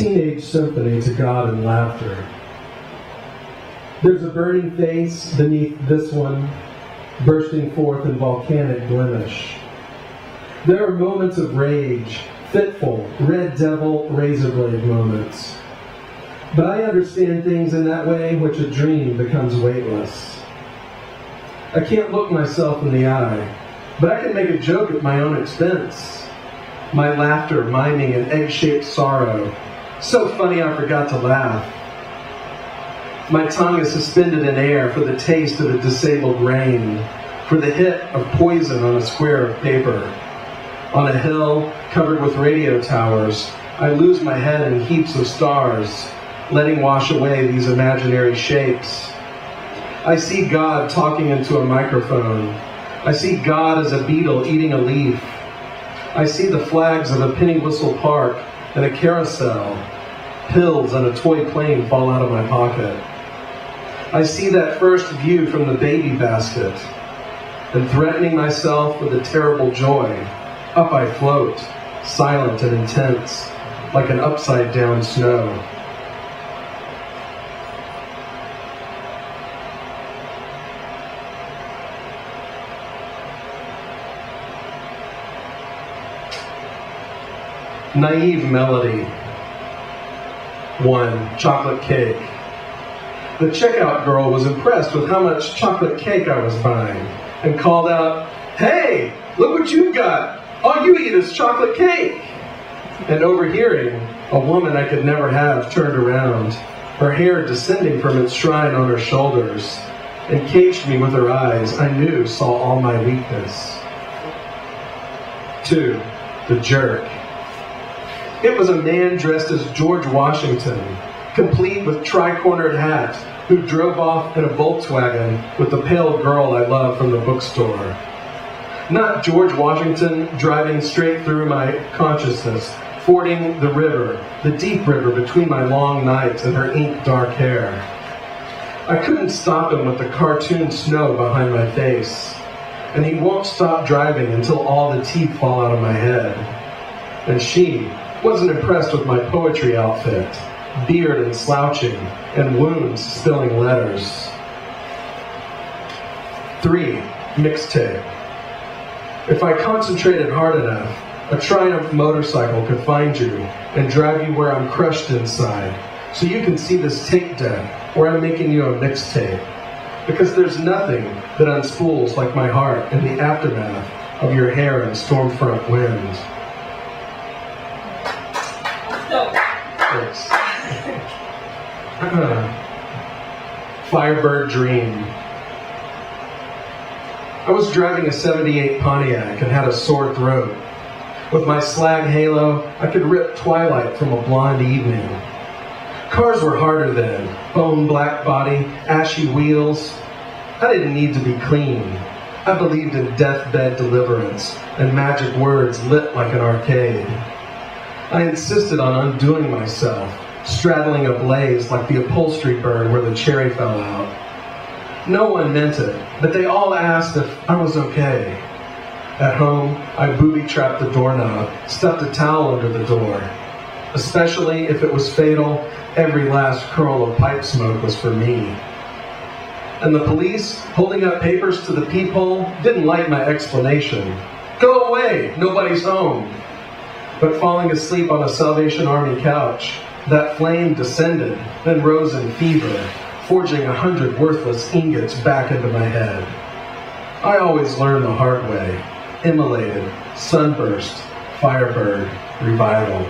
teenage symphony to God and laughter. There's a burning face beneath this one, bursting forth in volcanic blemish. There are moments of rage, fitful, red devil, razor blade moments. But I understand things in that way which a dream becomes weightless. I can't look myself in the eye, but I can make a joke at my own expense. My laughter miming an egg-shaped sorrow. So funny I forgot to laugh. My tongue is suspended in air for the taste of a disabled rain, for the hit of poison on a square of paper. On a hill covered with radio towers, I lose my head in heaps of stars, letting wash away these imaginary shapes. I see God talking into a microphone. I see God as a beetle eating a leaf. I see the flags of a penny whistle park and a carousel. Pills and a toy plane fall out of my pocket. I see that first view from the baby basket, and threatening myself with a terrible joy, up I float, silent and intense, like an upside-down snow. Naive melody. 1. Chocolate cake. The checkout girl was impressed with how much chocolate cake I was buying and called out, "Hey, look what you've got! All you eat is chocolate cake!" And overhearing, a woman I could never have turned around, her hair descending from its shrine on her shoulders, and caged me with her eyes I knew saw all my weakness. 2. The jerk. It was a man dressed as George Washington, complete with tri-cornered hat, who drove off in a Volkswagen with the pale girl I love from the bookstore. Not George Washington driving straight through my consciousness, fording the river, the deep river between my long nights and her ink-dark hair. I couldn't stop him with the cartoon snow behind my face, and he won't stop driving until all the teeth fall out of my head. And she wasn't impressed with my poetry outfit, beard and slouching, and wounds spilling letters. 3. Mixtape. If I concentrated hard enough, a Triumph motorcycle could find you and drive you where I'm crushed inside, so you can see this tape deck where I'm making you a mixtape. Because there's nothing that unspools like my heart in the aftermath of your hair and stormfront wind. Thanks. Firebird Dream. I was driving a '78 Pontiac and had a sore throat. With my slag halo, I could rip twilight from a blonde evening. Cars were harder then. Bone black body, ashy wheels. I didn't need to be clean. I believed in deathbed deliverance and magic words lit like an arcade. I insisted on undoing myself, straddling a blaze like the upholstery burn where the cherry fell out. No one meant it, but they all asked if I was okay. At home, I booby-trapped the doorknob, stuffed a towel under the door. Especially if it was fatal, every last curl of pipe smoke was for me. And the police, holding up papers to the peephole, didn't like my explanation. Go away, nobody's home. But falling asleep on a Salvation Army couch, that flame descended, then rose in fever, forging 100 worthless ingots back into my head. I always learn the hard way. Immolated, sunburst, firebird, revival.